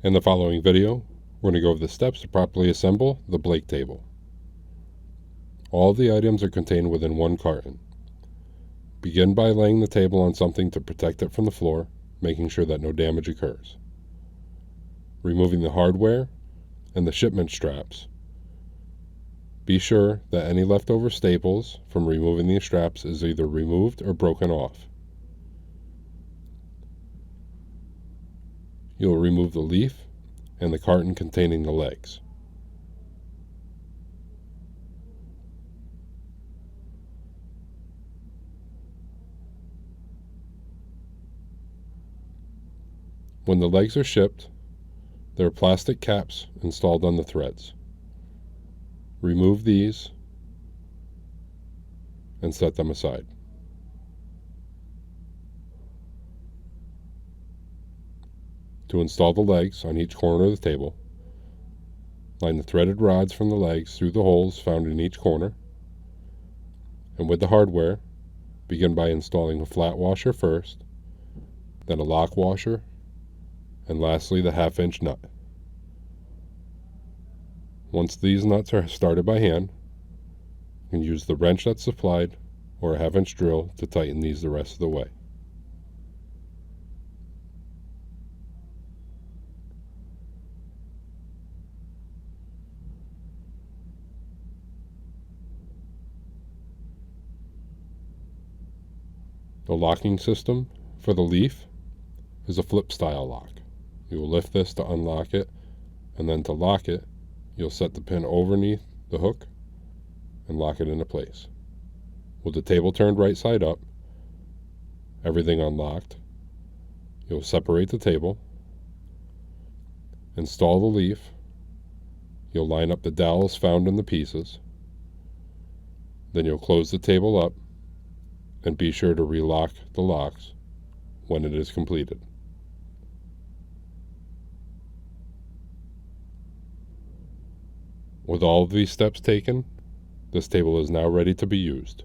In the following video, we're going to go over the steps to properly assemble the Blake table. All of the items are contained within one carton. Begin by laying the table on something to protect it from the floor, making sure that no damage occurs. Removing the hardware and the shipment straps. Be sure that any leftover staples from removing these straps is either removed or broken off. You'll remove the leaf and the carton containing the legs. When the legs are shipped, there are plastic caps installed on the threads. Remove these and set them aside. To install the legs on each corner of the table, line the threaded rods from the legs through the holes found in each corner, and with the hardware, begin by installing a flat washer first, then a lock washer, and lastly the half-inch nut. Once these nuts are started by hand, you can use the wrench that's supplied or a half-inch drill to tighten these the rest of the way. The locking system for the leaf is a flip style lock. You will lift this to unlock it, and then to lock it, you'll set the pin underneath the hook and lock it into place. With the table turned right side up, everything unlocked, you'll separate the table, install the leaf, you'll line up the dowels found in the pieces, then you'll close the table up and be sure to relock the locks when it is completed. With all of these steps taken, this table is now ready to be used.